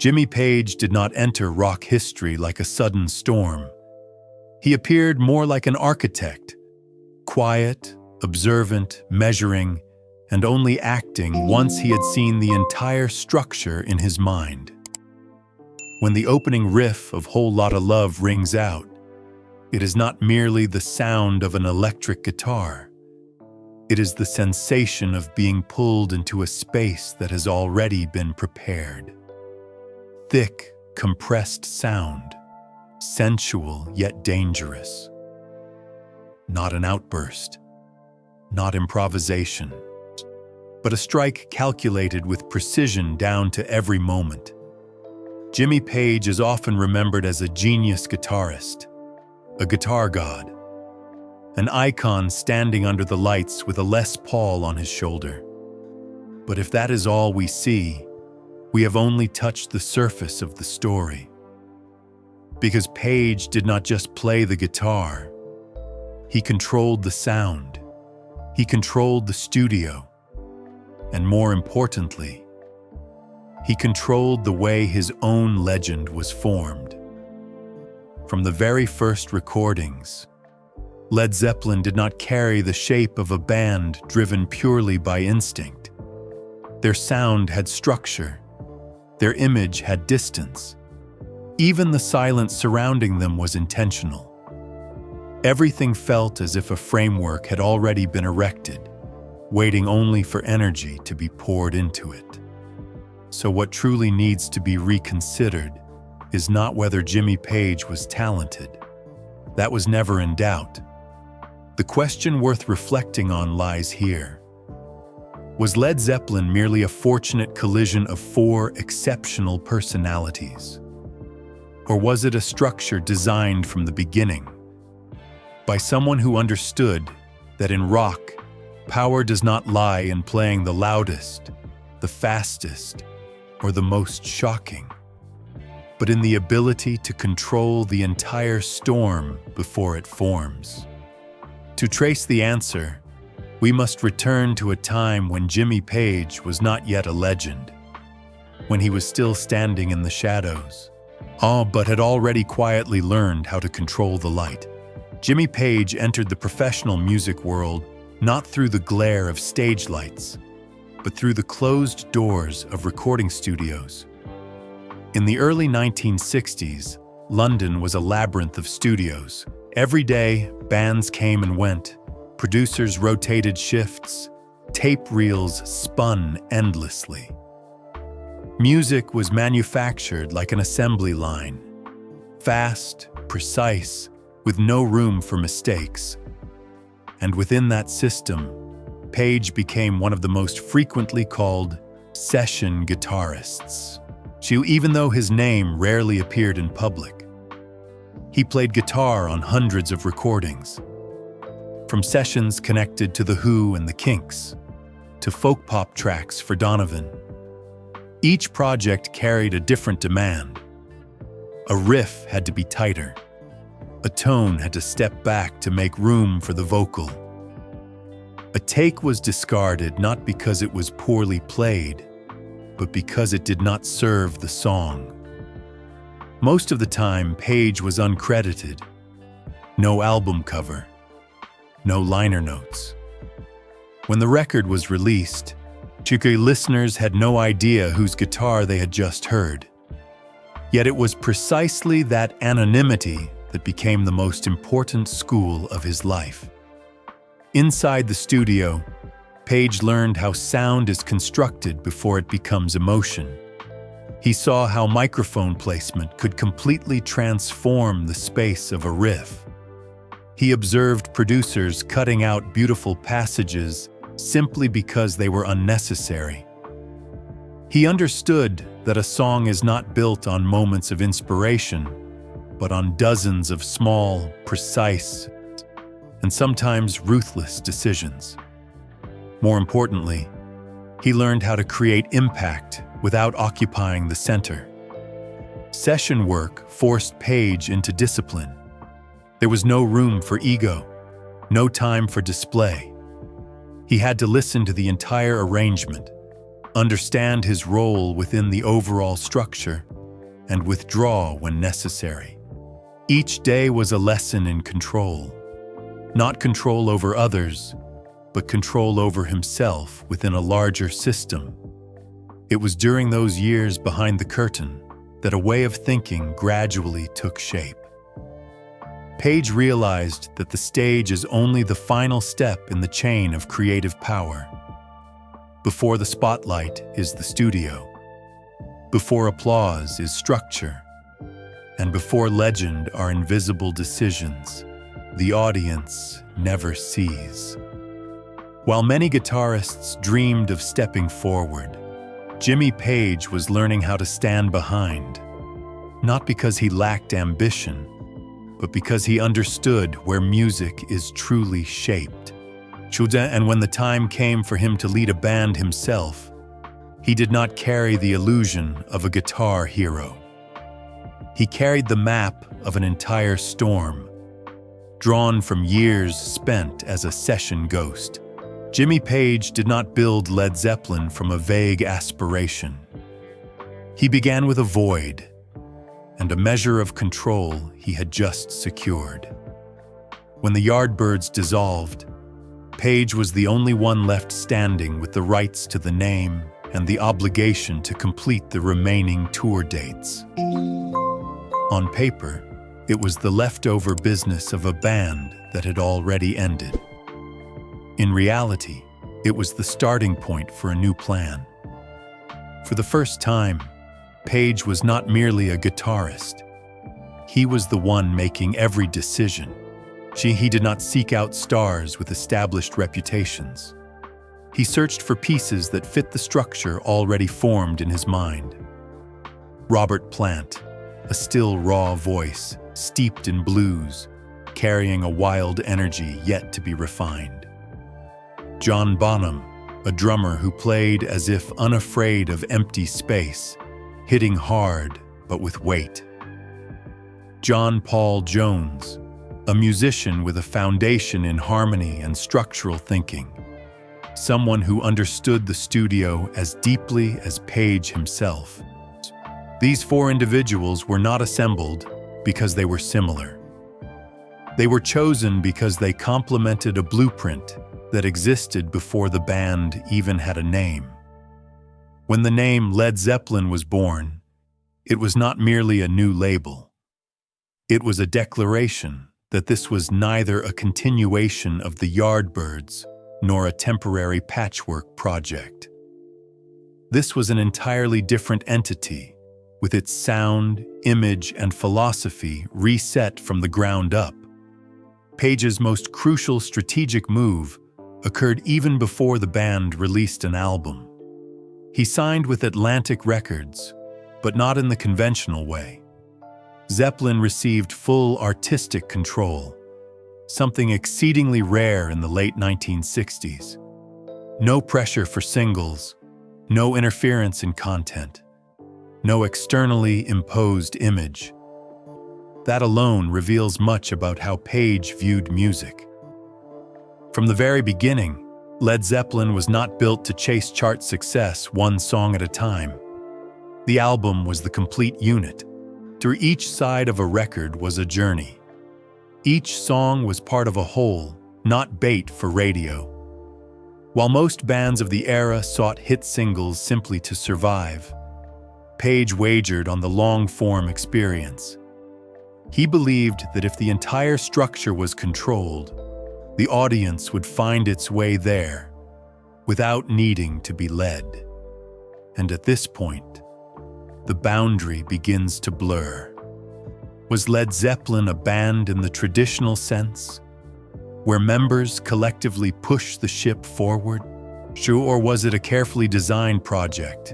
Jimmy Page did not enter rock history like a sudden storm. He appeared more like an architect, quiet, observant, measuring, and only acting once he had seen the entire structure in his mind. When the opening riff of Whole Lotta Love rings out, it is not merely the sound of an electric guitar. It is the sensation of being pulled into a space that has already been prepared. Thick, compressed sound, sensual yet dangerous. Not an outburst, not improvisation, but a strike calculated with precision down to every moment. Jimmy Page is often remembered as a genius guitarist, a guitar god, an icon standing under the lights with a Les Paul on his shoulder. But if that is all we see, we have only touched the surface of the story. Because Page did not just play the guitar, he controlled the sound, he controlled the studio, and more importantly, he controlled the way his own legend was formed. From the very first recordings, Led Zeppelin did not carry the shape of a band driven purely by instinct. Their sound had structure, their image had distance. Even the silence surrounding them was intentional. Everything felt as if a framework had already been erected, waiting only for energy to be poured into it. So what truly needs to be reconsidered is not whether Jimmy Page was talented. That was never in doubt. The question worth reflecting on lies here. Was Led Zeppelin merely a fortunate collision of four exceptional personalities? Or was it a structure designed from the beginning by someone who understood that in rock, power does not lie in playing the loudest, the fastest, or the most shocking, but in the ability to control the entire storm before it forms? To trace the answer, we must return to a time when Jimmy Page was not yet a legend, when he was still standing in the shadows, but had already quietly learned how to control the light. Jimmy Page entered the professional music world not through the glare of stage lights, but through the closed doors of recording studios. In the early 1960s, London was a labyrinth of studios. Every day, bands came and went, producers rotated shifts, tape reels spun endlessly. Music was manufactured like an assembly line, fast, precise, with no room for mistakes. And within that system, Page became one of the most frequently called session guitarists. Even though his name rarely appeared in public, he played guitar on hundreds of recordings, from sessions connected to The Who and the Kinks, to folk pop tracks for Donovan. Each project carried a different demand. A riff had to be tighter. A tone had to step back to make room for the vocal. A take was discarded not because it was poorly played, but because it did not serve the song. Most of the time, Page was uncredited. No album cover, no liner notes. When the record was released, listeners had no idea whose guitar they had just heard. Yet it was precisely that anonymity that became the most important school of his life. Inside the studio, Page learned how sound is constructed before it becomes emotion. He saw how microphone placement could completely transform the space of a riff. He observed producers cutting out beautiful passages simply because they were unnecessary. He understood that a song is not built on moments of inspiration, but on dozens of small, precise, and sometimes ruthless decisions. More importantly, he learned how to create impact without occupying the center. Session work forced Page into discipline. There was no room for ego, no time for display. He had to listen to the entire arrangement, understand his role within the overall structure, and withdraw when necessary. Each day was a lesson in control. Not control over others, but control over himself within a larger system. It was during those years behind the curtain that a way of thinking gradually took shape. Page realized that the stage is only the final step in the chain of creative power. Before the spotlight is the studio. Before applause is structure. And before legend are invisible decisions the audience never sees. While many guitarists dreamed of stepping forward, Jimmy Page was learning how to stand behind, not because he lacked ambition, but because he understood where music is truly shaped. And when the time came for him to lead a band himself, he did not carry the illusion of a guitar hero. He carried the map of an entire storm, drawn from years spent as a session ghost. Jimmy Page did not build Led Zeppelin from a vague aspiration. He began with a void and a measure of control he had just secured. When the Yardbirds dissolved, Page was the only one left standing with the rights to the name and the obligation to complete the remaining tour dates. On paper, it was the leftover business of a band that had already ended. In reality, it was the starting point for a new plan. For the first time, Page was not merely a guitarist. He was the one making every decision. He did not seek out stars with established reputations. He searched for pieces that fit the structure already formed in his mind. Robert Plant, a still raw voice, steeped in blues, carrying a wild energy yet to be refined. John Bonham, a drummer who played as if unafraid of empty space, hitting hard but with weight. John Paul Jones, a musician with a foundation in harmony and structural thinking, someone who understood the studio as deeply as Page himself. These four individuals were not assembled because they were similar. They were chosen because they complemented a blueprint that existed before the band even had a name. When the name Led Zeppelin was born, it was not merely a new label. It was a declaration that this was neither a continuation of the Yardbirds nor a temporary patchwork project. This was an entirely different entity, with its sound, image, and philosophy reset from the ground up. Page's most crucial strategic move occurred even before the band released an album. He signed with Atlantic Records, but not in the conventional way. Zeppelin received full artistic control, something exceedingly rare in the late 1960s. No pressure for singles, no interference in content, no externally imposed image. That alone reveals much about how Page viewed music. From the very beginning, Led Zeppelin was not built to chase chart success one song at a time. The album was the complete unit. Through each side of a record was a journey. Each song was part of a whole, not bait for radio. While most bands of the era sought hit singles simply to survive, Page wagered on the long-form experience. He believed that if the entire structure was controlled, the audience would find its way there without needing to be led. And at this point, the boundary begins to blur. Was Led Zeppelin a band in the traditional sense, where members collectively push the ship forward? Or was it a carefully designed project,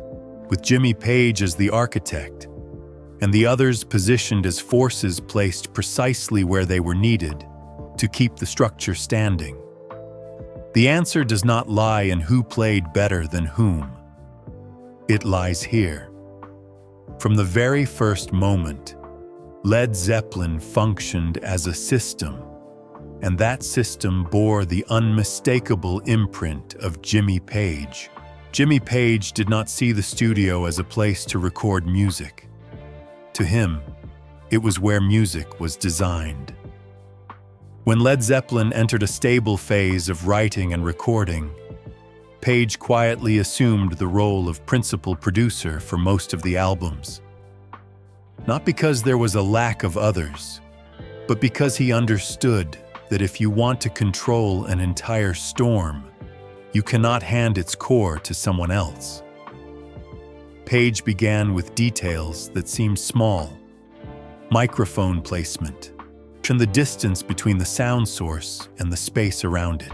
with Jimmy Page as the architect, and the others positioned as forces placed precisely where they were needed to keep the structure standing? The answer does not lie in who played better than whom. It lies here. From the very first moment, Led Zeppelin functioned as a system, and that system bore the unmistakable imprint of Jimmy Page. Jimmy Page did not see the studio as a place to record music. To him, it was where music was designed. When Led Zeppelin entered a stable phase of writing and recording, Page quietly assumed the role of principal producer for most of the albums. Not because there was a lack of others, but because he understood that if you want to control an entire storm, you cannot hand its core to someone else. Page began with details that seemed small: microphone placement, and the distance between the sound source and the space around it.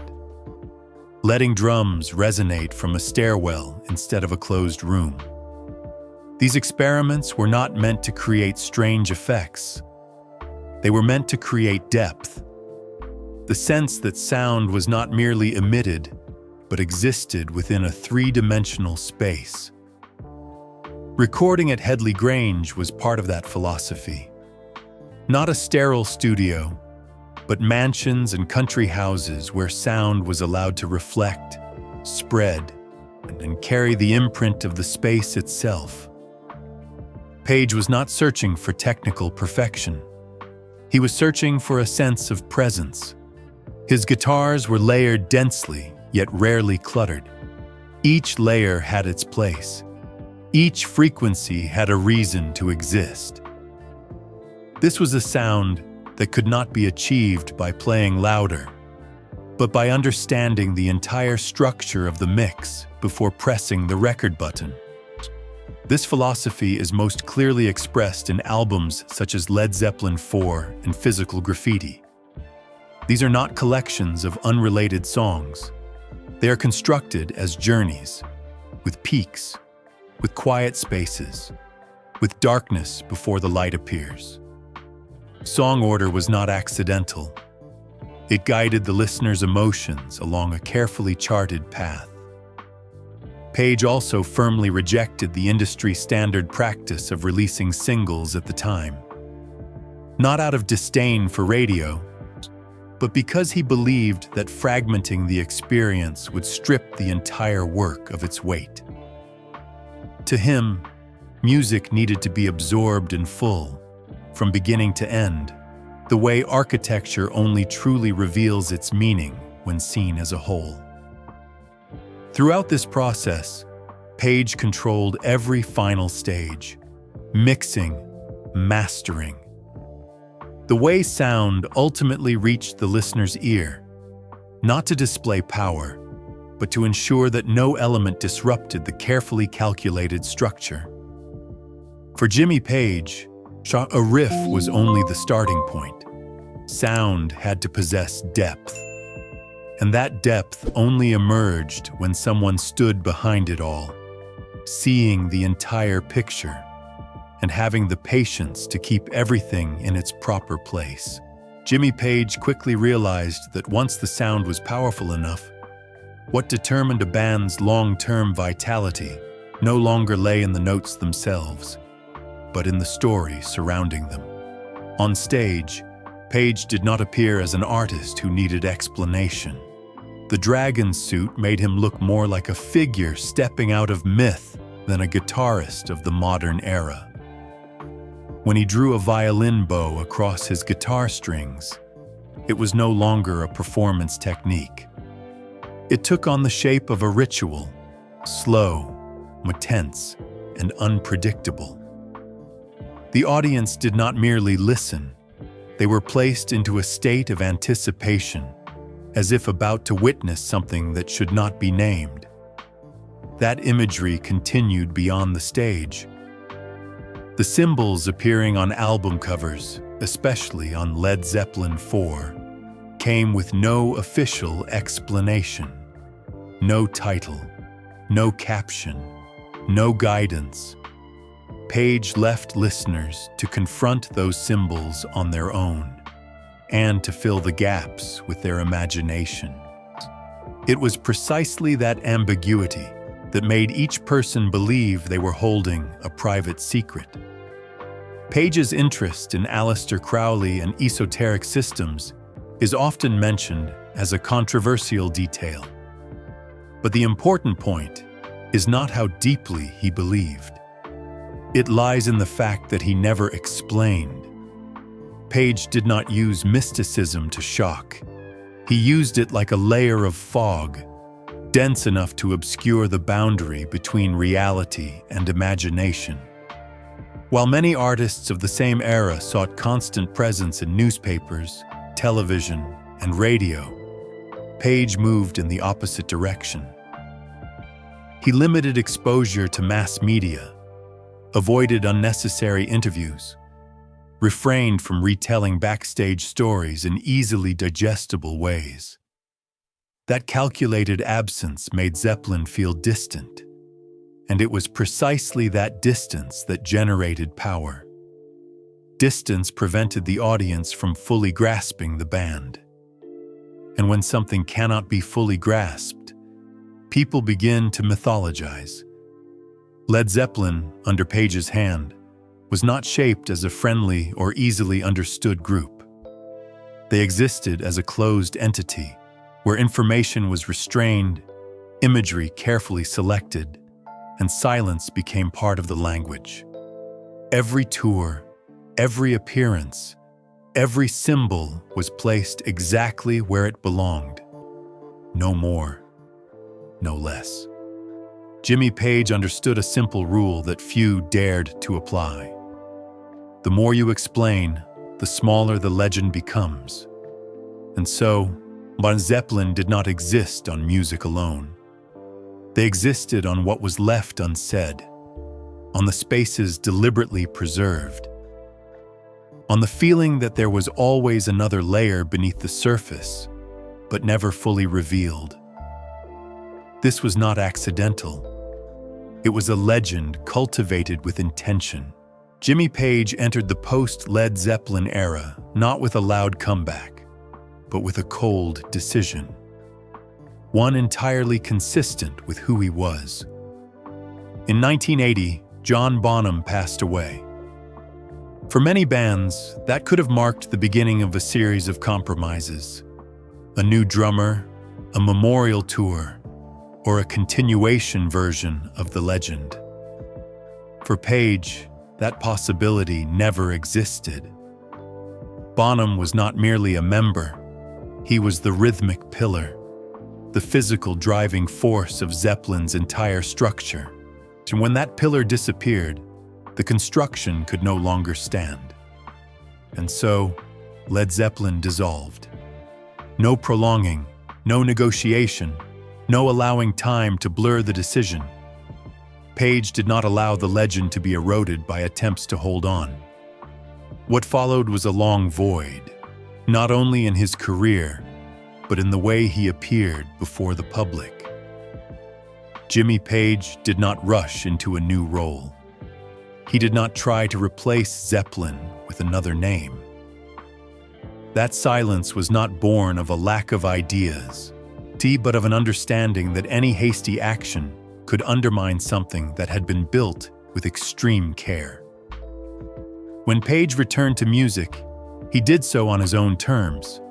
Letting drums resonate from a stairwell instead of a closed room. These experiments were not meant to create strange effects. They were meant to create depth. The sense that sound was not merely emitted, but existed within a three-dimensional space. Recording at Headley Grange was part of that philosophy. Not a sterile studio, but mansions and country houses where sound was allowed to reflect, spread, and carry the imprint of the space itself. Page was not searching for technical perfection. He was searching for a sense of presence. His guitars were layered densely, yet rarely cluttered. Each layer had its place. Each frequency had a reason to exist. This was a sound that could not be achieved by playing louder, but by understanding the entire structure of the mix before pressing the record button. This philosophy is most clearly expressed in albums such as Led Zeppelin 4 and Physical Graffiti. These are not collections of unrelated songs. They are constructed as journeys, with peaks, with quiet spaces, with darkness before the light appears. Song order was not accidental. It guided the listener's emotions along a carefully charted path. Page also firmly rejected the industry-standard practice of releasing singles at the time. Not out of disdain for radio, but because he believed that fragmenting the experience would strip the entire work of its weight. To him, music needed to be absorbed in full, from beginning to end, the way architecture only truly reveals its meaning when seen as a whole. Throughout this process, Page controlled every final stage: mixing, mastering. The way sound ultimately reached the listener's ear, not to display power, but to ensure that no element disrupted the carefully calculated structure. For Jimmy Page, a riff was only the starting point. Sound had to possess depth. And that depth only emerged when someone stood behind it all, seeing the entire picture and having the patience to keep everything in its proper place. Jimmy Page quickly realized that once the sound was powerful enough, what determined a band's long-term vitality no longer lay in the notes themselves, but in the story surrounding them. On stage, Page did not appear as an artist who needed explanation. The dragon suit made him look more like a figure stepping out of myth than a guitarist of the modern era. When he drew a violin bow across his guitar strings, it was no longer a performance technique. It took on the shape of a ritual, slow, tense, and unpredictable. The audience did not merely listen. They were placed into a state of anticipation, as if about to witness something that should not be named. That imagery continued beyond the stage. The symbols appearing on album covers, especially on Led Zeppelin 4, came with no official explanation, no title, no caption, no guidance. Page left listeners to confront those symbols on their own and to fill the gaps with their imagination. It was precisely that ambiguity that made each person believe they were holding a private secret. Page's interest in Aleister Crowley and esoteric systems is often mentioned as a controversial detail. But the important point is not how deeply he believed. It lies in the fact that he never explained. Page did not use mysticism to shock. He used it like a layer of fog, dense enough to obscure the boundary between reality and imagination. While many artists of the same era sought constant presence in newspapers, television, and radio, Page moved in the opposite direction. He limited exposure to mass media, avoided unnecessary interviews, refrained from retelling backstage stories in easily digestible ways. That calculated absence made Zeppelin feel distant, and it was precisely that distance that generated power. Distance prevented the audience from fully grasping the band. And when something cannot be fully grasped, people begin to mythologize. Led Zeppelin, under Page's hand, was not shaped as a friendly or easily understood group. They existed as a closed entity, where information was restrained, imagery carefully selected, and silence became part of the language. Every tour, every appearance, every symbol was placed exactly where it belonged. No more, no less. Jimmy Page understood a simple rule that few dared to apply. The more you explain, the smaller the legend becomes. And so, Led Zeppelin did not exist on music alone. They existed on what was left unsaid, on the spaces deliberately preserved, on the feeling that there was always another layer beneath the surface, but never fully revealed. This was not accidental. It was a legend cultivated with intention. Jimmy Page entered the post-Led Zeppelin era not with a loud comeback, but with a cold decision. One entirely consistent with who he was. In 1980, John Bonham passed away. For many bands, that could have marked the beginning of a series of compromises. A new drummer, a memorial tour, or a continuation version of the legend. For Page, that possibility never existed. Bonham was not merely a member, he was the rhythmic pillar, the physical driving force of Zeppelin's entire structure. And when that pillar disappeared, the construction could no longer stand. And so, Led Zeppelin dissolved. No prolonging, no negotiation, no allowing time to blur the decision. Page did not allow the legend to be eroded by attempts to hold on. What followed was a long void, not only in his career, but in the way he appeared before the public. Jimmy Page did not rush into a new role. He did not try to replace Zeppelin with another name. That silence was not born of a lack of ideas, but of an understanding that any hasty action could undermine something that had been built with extreme care. When Page returned to music, he did so on his own terms.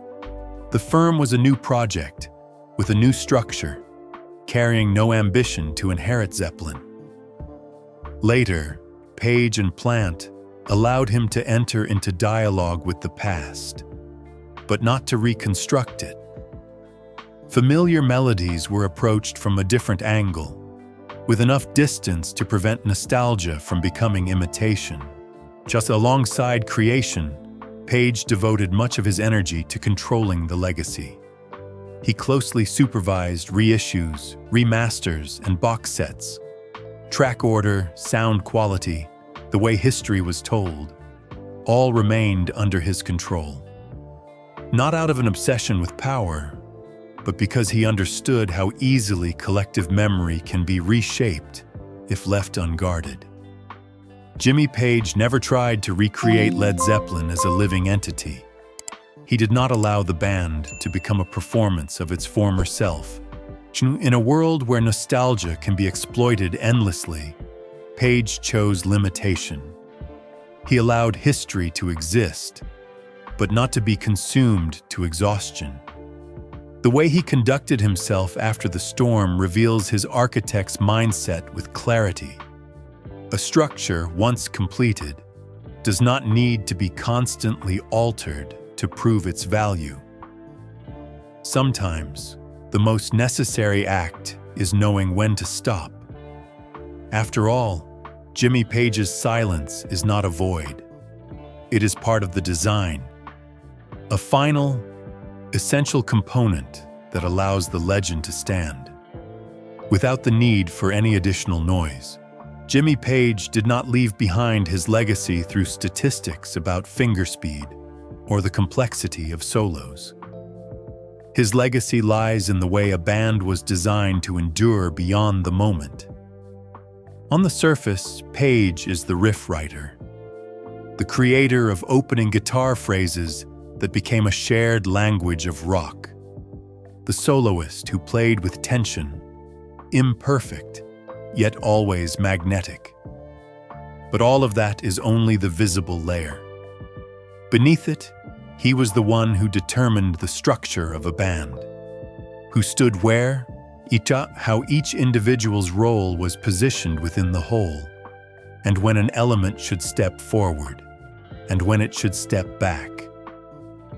The firm was a new project, with a new structure, carrying no ambition to inherit Zeppelin. Later, Page and Plant allowed him to enter into dialogue with the past, but not to reconstruct it. Familiar melodies were approached from a different angle, with enough distance to prevent nostalgia from becoming imitation. Just alongside creation, Page devoted much of his energy to controlling the legacy. He closely supervised reissues, remasters, and box sets. Track order, sound quality, the way history was told, all remained under his control. Not out of an obsession with power, but because he understood how easily collective memory can be reshaped if left unguarded. Jimmy Page never tried to recreate Led Zeppelin as a living entity. He did not allow the band to become a performance of its former self. In a world where nostalgia can be exploited endlessly, Page chose limitation. He allowed history to exist, but not to be consumed to exhaustion. The way he conducted himself after the storm reveals his architect's mindset with clarity. A structure, once completed, does not need to be constantly altered to prove its value. Sometimes, the most necessary act is knowing when to stop. After all, Jimmy Page's silence is not a void. It is part of the design, a final, essential component that allows the legend to stand. Without the need for any additional noise, Jimmy Page did not leave behind his legacy through statistics about finger speed or the complexity of solos. His legacy lies in the way a band was designed to endure beyond the moment. On the surface, Page is the riff writer, the creator of opening guitar phrases that became a shared language of rock, the soloist who played with tension, imperfect, yet always magnetic. But all of that is only the visible layer. Beneath it, he was the one who determined the structure of a band, who stood where, how each individual's role was positioned within the whole, and when an element should step forward, and when it should step back.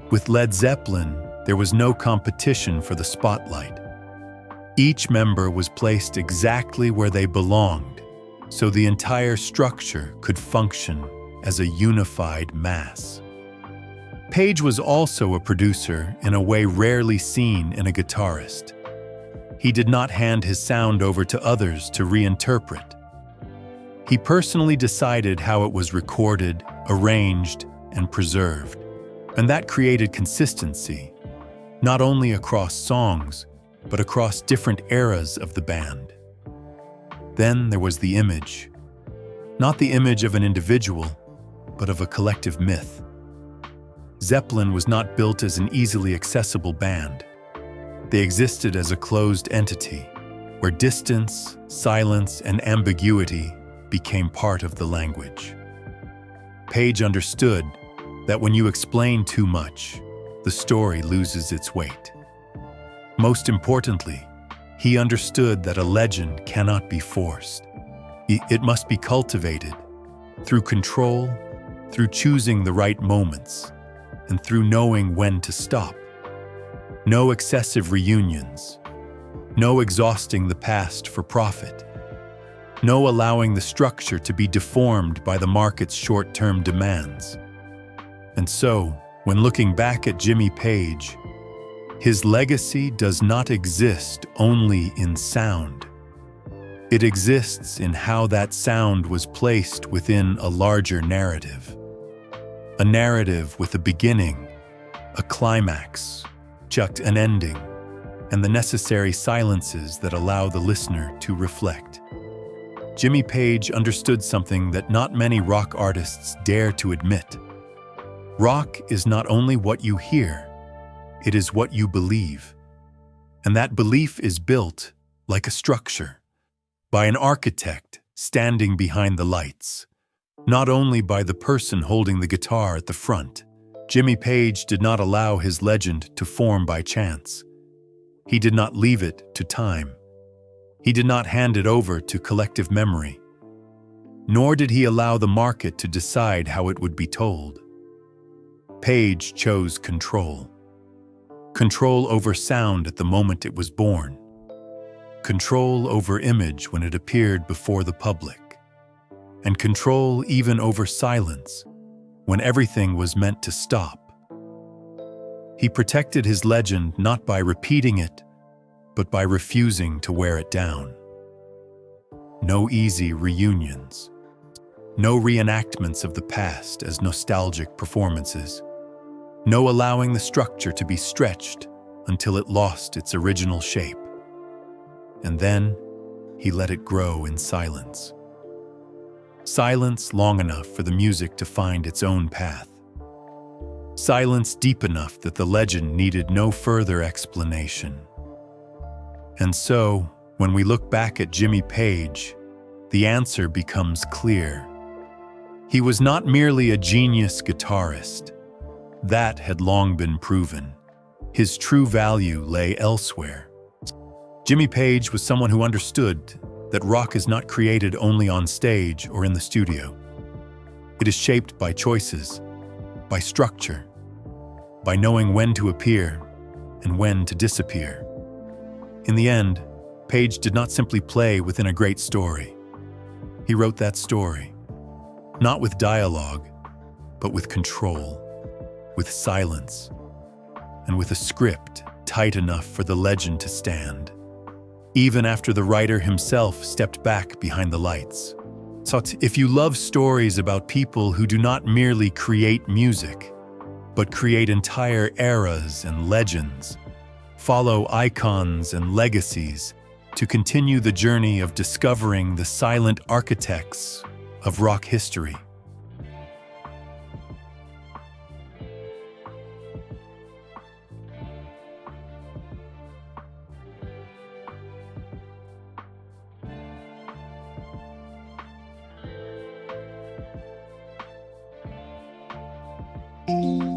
With Led Zeppelin, there was no competition for the spotlight. Each member was placed exactly where they belonged, so the entire structure could function as a unified mass. Page was also a producer in a way rarely seen in a guitarist. He did not hand his sound over to others to reinterpret. He personally decided how it was recorded, arranged, and preserved. And that created consistency, not only across songs, but across different eras of the band. Then there was the image. Not the image of an individual, but of a collective myth. Zeppelin was not built as an easily accessible band. They existed as a closed entity, where distance, silence, and ambiguity became part of the language. Page understood that when you explain too much, the story loses its weight. Most importantly, he understood that a legend cannot be forced. It must be cultivated through control, through choosing the right moments, and through knowing when to stop. No excessive reunions, no exhausting the past for profit, no allowing the structure to be deformed by the market's short-term demands. And so, when looking back at Jimmy Page, his legacy does not exist only in sound. It exists in how that sound was placed within a larger narrative. A narrative with a beginning, a climax, an ending, and the necessary silences that allow the listener to reflect. Jimmy Page understood something that not many rock artists dare to admit. Rock is not only what you hear, it is what you believe. And that belief is built, like a structure, by an architect standing behind the lights, not only by the person holding the guitar at the front. Jimmy Page did not allow his legend to form by chance. He did not leave it to time. He did not hand it over to collective memory. Nor did he allow the market to decide how it would be told. Page chose control. Control over sound at the moment it was born. Control over image when it appeared before the public. And control even over silence when everything was meant to stop. He protected his legend not by repeating it, but by refusing to wear it down. No easy reunions. No reenactments of the past as nostalgic performances. No allowing the structure to be stretched until it lost its original shape. And then, he let it grow in silence. Silence long enough for the music to find its own path. Silence deep enough that the legend needed no further explanation. And so, when we look back at Jimmy Page, the answer becomes clear. He was not merely a genius guitarist. That had long been proven. His true value lay elsewhere. Jimmy Page was someone who understood that rock is not created only on stage or in the studio. It is shaped by choices, by structure, by knowing when to appear and when to disappear. In the end, Page did not simply play within a great story. He wrote that story, not with dialogue, but with control, with silence, and with a script tight enough for the legend to stand, even after the writer himself stepped back behind the lights. So if you love stories about people who do not merely create music, but create entire eras and legends, follow icons and legacies to continue the journey of discovering the silent architects of rock history. Thank you.